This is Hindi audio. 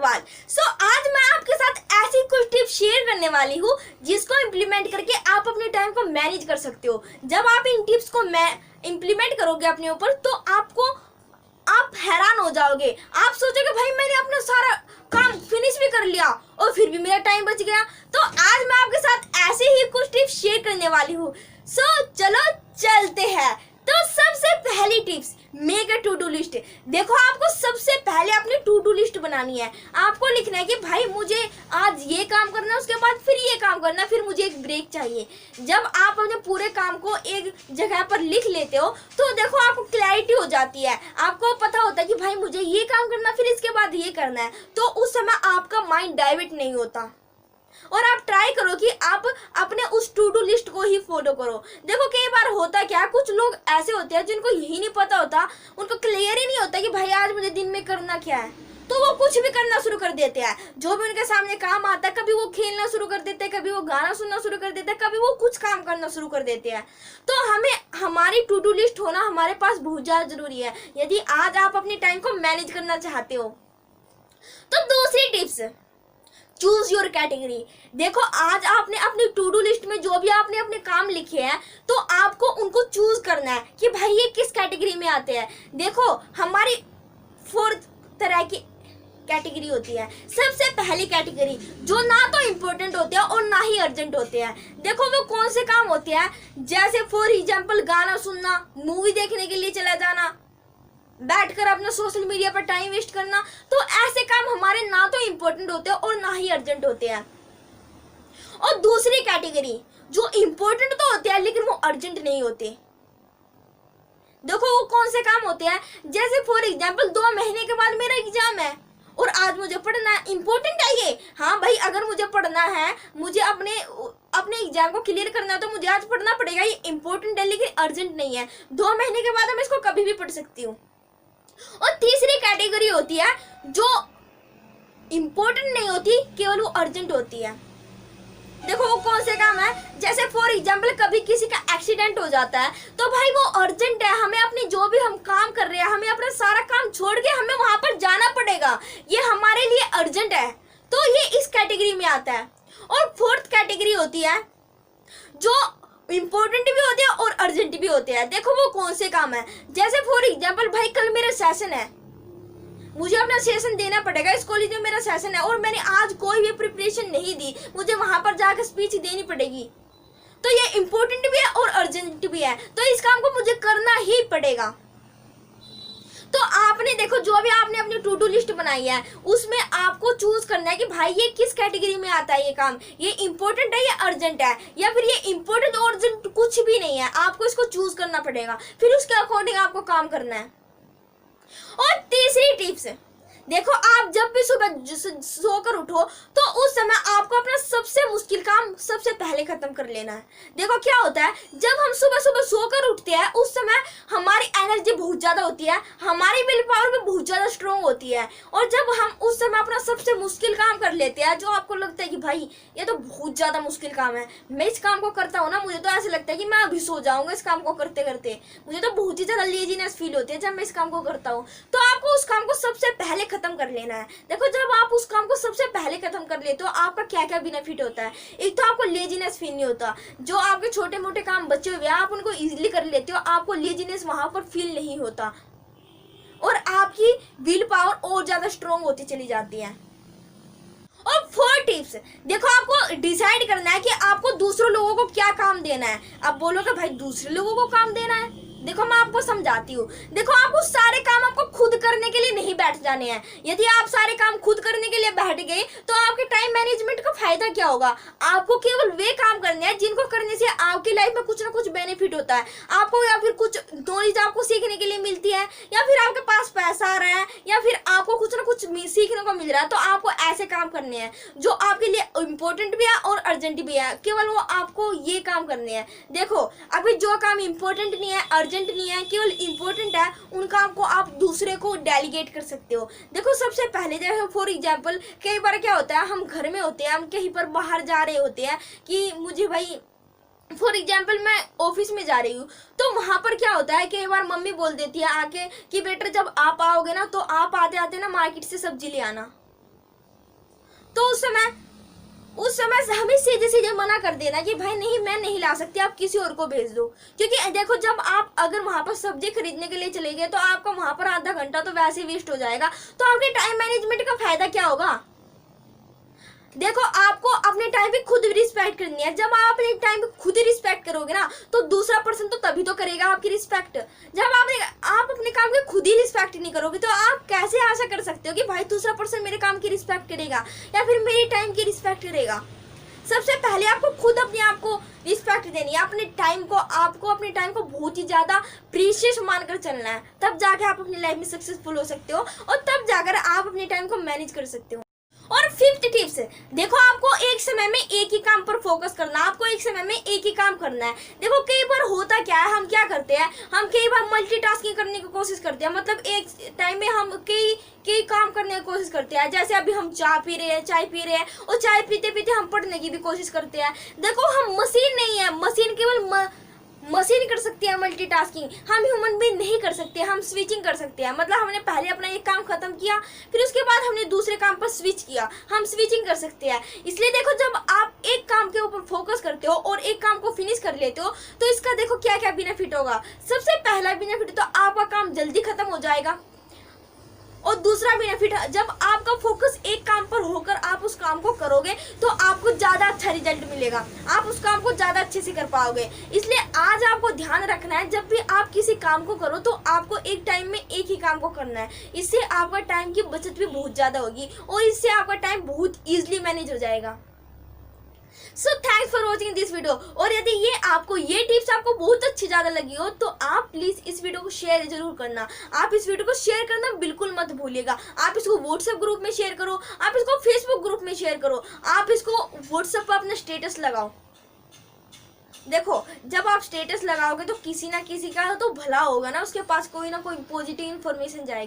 अग्रवाल। आज मैं आपके साथ ऐसी कुछ टिप्स शेयर करने वाली हूँ जिसको इम्प्लीमेंट करके आप अपने टाइम को मैनेज कर सकते हो। जब आप इन टिप्स को इम्प्लीमेंट करोगे अपने ऊपर तो आप हैरान हो जाओगे। आप सोचोगे भाई मैंने अपना सारा काम फिनिश भी कर लिया और फिर भी मेरा टाइम बच गया। तो आज मैं आपके साथ ऐसे ही कुछ टिप्स शेयर करने वाली हूँ। चलो चलते हैं। तो सबसे पहली tips, make a to do list. देखो आपको सबसे पहले अपनी टू डू लिस्ट बनानी है। आपको लिखना है कि भाई मुझे आज ये काम करना है, उसके बाद फिर ये काम करना है, फिर मुझे एक ब्रेक चाहिए। जब आप अपने पूरे काम को एक जगह पर लिख लेते हो तो देखो आपको क्लैरिटी हो जाती है। आपको पता होता है कि भाई मुझे ये काम करना है, फिर इसके बाद ये करना है। तो उस समय आपका माइंड डाइवर्ट नहीं होता। और आप ट्राई करो कि आप अपने उस टू डू लिस्ट को ही फॉलो करो। देखो कई बार होता क्या, कुछ लोग ऐसे होते हैं जिनको यही नहीं पता होता, उनको क्लियर ही नहीं होता कि भाई आज मुझे दिन में करना क्या है, तो वो कुछ भी करना शुरू कर देते हैं। जो भी उनके सामने काम आता है, कभी वो खेलना शुरू कर देते हैं, कभी वो गाना सुनना शुरू कर देते हैं, कभी वो कुछ काम करना शुरू कर देते हैं। तो हमें हमारी टू डू लिस्ट होना हमारे पास बहुत ज्यादा जरूरी है यदि आज आप अपने टाइम को मैनेज करना चाहते हो। तो दूसरी टिप्स, चूज योर कैटेगरी। देखो आज आपने अपनी टू डू लिस्ट में जो भी आपने अपने काम लिखे हैं तो आपको उनको चूज करना है कि भाई ये किस कैटेगरी में आते हैं। देखो हमारी 4 तरह की कैटेगरी होती है। सबसे पहली कैटेगरी जो ना तो इम्पोर्टेंट होते हैं और ना ही अर्जेंट होते हैं। देखो वो कौन से काम होते हैं, जैसे फॉर एग्जाम्पल गाना सुनना, मूवी देखने के लिए चला जाना, बैठकर अपना सोशल मीडिया पर टाइम वेस्ट करना। तो ऐसे काम हमारे ना तो इम्पोर्टेंट होते हैं और ना ही अर्जेंट होते हैं। और दूसरी कैटेगरी जो इम्पोर्टेंट तो होते हैं लेकिन वो अर्जेंट नहीं होते। देखो वो कौन से काम होते हैं, जैसे फॉर एग्जाम्पल 2 महीने के बाद मेरा एग्जाम है और आज मुझे पढ़ना है। इम्पोर्टेंट है ये, हाँ भाई अगर मुझे पढ़ना है, मुझे अपने एग्जाम को क्लियर करना है तो मुझे आज पढ़ना पड़ेगा। ये इम्पोर्टेंट है लेकिन अर्जेंट नहीं है। 2 महीने के बाद मैं इसको कभी भी पढ़ सकती हूँ। और तीसरी कैटेगरी होती है जो इंपॉर्टेंट नहीं होती, केवल वो अर्जेंट होती है। देखो वो कौन से काम है, जैसे फॉर एग्जाम्पल कभी किसी का एक्सीडेंट हो जाता है तो भाई वो अर्जेंट है, हमें अपने जो भी हम काम कर रहे हैं हमें अपना सारा काम छोड़ के हमें वहां पर जाना पड़ेगा, ये हमारे लिए अर्जेंट है, तो ये इस कैटेगरी में आता है। और 4th कैटेगरी होती है जो इम्पोर्टेंट भी होते हैं और अर्जेंट भी होते हैं। देखो वो कौन से काम है, जैसे फॉर एग्जाम्पल भाई कल मेरा सेशन है, मुझे अपना सेशन देना पड़ेगा, इस कॉलेज में मेरा सेशन है और मैंने आज कोई भी प्रिपरेशन नहीं दी, मुझे वहां पर जाकर स्पीच देनी पड़ेगी। तो ये इम्पोर्टेंट भी है और अर्जेंट भी है, तो इस काम को मुझे करना ही पड़ेगा। तो आपने देखो जो भी आपने अपनी टू डू लिस्ट बनाई है उसमें आपको चूज करना है कि भाई ये किस कैटेगरी में आता है, ये काम ये इंपॉर्टेंट है या अर्जेंट है, या फिर ये इंपॉर्टेंट और अर्जेंट कुछ भी नहीं है। आपको इसको चूज करना पड़ेगा, फिर उसके अकॉर्डिंग आपको काम करना है। और तीसरी टिप्स, देखो आप जब भी सुबह सोकर उठो तो उस समय आपको अपना सबसे मुश्किल काम सबसे पहले खत्म कर लेना है। देखो क्या होता है, जब हम सुबह सुबह सोकर उठते हैं उस समय हमारी एनर्जी बहुत ज्यादा होती है, हमारी विल पावर भी बहुत ज्यादा स्ट्रोंग होती है। और जब हम उस समय अपना सबसे मुश्किल काम कर लेते हैं, जो आपको लगता है कि भाई ये तो बहुत ज्यादा मुश्किल काम है, मैं इस काम को करता हूँ ना मुझे तो ऐसा लगता है कि मैं अभी सो जाऊंगा इस काम को करते करते, मुझे तो बहुत ही ज्यादा लेजीनेस फील होती है जब मैं इस काम को करता हूँ। तो आपको उस काम को सबसे पहले खत्म कर लेना है। देखो जब आप उस काम को सबसे पहले खत्म कर लेते हो आपका क्या क्या बेनिफिट होता है। एक तो आपको लेजीनेस फील नहीं होता, जो आपके छोटे मोटे काम बचे हुए आप उनको इजीली कर लेते हो, आपको लेजीनेस वहां पर फील नहीं होता और आपकी विल पावर और ज्यादा स्ट्रोंग होती चली जाती है। और 4 टिप्स, देखो आपको डिसाइड करना है कि आपको दूसरों लोगों को क्या काम देना है। आप बोलोगे भाई दूसरे लोगों को काम देना है, देखो मैं आपको समझाती हूँ। देखो आपको सारे काम आपको खुद करने के लिए नहीं बैठ जाने हैं। यदि आप सारे काम खुद करने के लिए बैठ गए तो आपके टाइम मैनेजमेंट का फायदा क्या होगा। आपको केवल वे काम करने हैं जिनको करने से आपकी लाइफ में कुछ ना कुछ बेनिफिट होता है आपको, या फिर कुछ नॉलेज आपको सीखने के लिए मिलती है, या फिर आपके पास पैसा आ रहा है, या फिर आपको कुछ ना कुछ सीखने को मिल रहा है। तो आपको ऐसे काम करने हैं जो आपके लिए इम्पोर्टेंट भी है और अर्जेंट भी है, केवल वो आपको ये काम करने हैं। देखो अभी जो काम इम्पोर्टेंट नहीं है, अर्जेंट नहीं है, केवल इंपॉर्टेंट है, उन काम को आप दूसरे को डेलीगेट कर सकते हो। देखो सबसे पहले जैसे फॉर एग्जांपल कई बार क्या होता है, हम घर में होते हैं, हम कहीं पर बाहर जा रहे होते हैं कि मुझे भाई फॉर एग्जाम्पल मैं ऑफिस में जा रही हूँ, तो वहां पर क्या होता है कई बार मम्मी बोल देती है आके कि बेटा जब आप आओगे ना तो आप आते आते ना मार्केट से सब्जी ले आना। तो उस समय से हमें सीधे सीधे मना कर देना कि भाई नहीं, मैं नहीं ला सकती, आप किसी और को भेज दो। क्योंकि देखो, जब आप अगर वहां पर सब्जी खरीदने के लिए चले गए तो आपका वहां पर आधा घंटा तो वैसे ही वेस्ट हो जाएगा, तो आपके टाइम मैनेजमेंट का फायदा क्या होगा। देखो, आपको अपने टाइम पे खुद रिस्पेक्ट करनी है। जब आप अपने टाइम पे खुद ही रिस्पेक्ट करोगे ना, तो दूसरा पर्सन तो तभी तो करेगा आपकी रिस्पेक्ट। जब आप अपने काम की खुद ही रिस्पेक्ट नहीं करोगे तो आप कैसे आशा कर सकते हो कि भाई दूसरा पर्सन मेरे काम की रिस्पेक्ट करेगा या फिर मेरे टाइम की रिस्पेक्ट करेगा। सबसे पहले आपको खुद अपने आप को रिस्पेक्ट देनी है। आपको अपने टाइम को बहुत ही ज्यादा प्रीशियस मानकर चलना है, तब जाके आप अपनी लाइफ में सक्सेसफुल हो सकते हो और तब जाकर आप अपने टाइम को मैनेज कर सकते हो। और फिफ्थ टिप्स, देखो, आपको एक समय में एक ही काम पर फोकस करना है। आपको एक समय में एक ही काम करना है। देखो, कई बार होता क्या है, हम क्या करते हैं, हम कई बार मल्टीटास्किंग करने की कोशिश करते हैं। मतलब एक टाइम में हम कई काम करने की कोशिश करते हैं। जैसे अभी हम चाय पी रहे हैं और चाय पीते पीते हम पढ़ने की भी कोशिश करते हैं। देखो, हम मशीन नहीं है, मशीन केवल मशीन कर सकती है मल्टीटास्किंग, हम ह्यूमन बीइंग नहीं कर सकते। हम स्विचिंग कर सकते हैं। मतलब हमने पहले अपना एक काम खत्म किया, फिर उसके बाद हमने दूसरे काम पर स्विच किया, हम स्विचिंग कर सकते हैं। इसलिए देखो, जब आप एक काम के ऊपर फोकस करते हो और एक काम को फिनिश कर लेते हो तो इसका देखो क्या क्या बेनिफिट होगा। सबसे पहला बेनिफिट तो आपका काम जल्दी खत्म हो जाएगा। और दूसरा बेनिफिट, जब आपका फोकस एक काम पर होकर आप उस काम को करोगे तो आपको ज्यादा अच्छा रिजल्ट मिलेगा, आप उस काम को ज्यादा अच्छे से कर पाओगे। इसलिए आज आपको ध्यान रखना है, जब भी आप किसी काम को करो तो आपको एक टाइम में एक ही काम को करना है। इससे आपका टाइम की बचत भी बहुत ज्यादा होगी और इससे आपका टाइम बहुत इजीली मैनेज हो जाएगा। So thanks for watching this video. और यदि ये टिप्स आपको बहुत अच्छी ज्यादा लगी हो तो आप प्लीज इस वीडियो को शेयर जरूर करना। आप इस वीडियो को शेयर करना बिल्कुल मत भूलिएगा। आप इसको व्हाट्सएप ग्रुप में शेयर करो, आप इसको फेसबुक ग्रुप में शेयर करो, आप इसको व्हाट्सएप पर अपना स्टेटस लगाओ। देखो, जब आप स्टेटस लगाओगे तो किसी ना किसी का तो भला होगा ना, उसके पास कोई ना कोई पॉजिटिव इन्फॉर्मेशन जाएगी।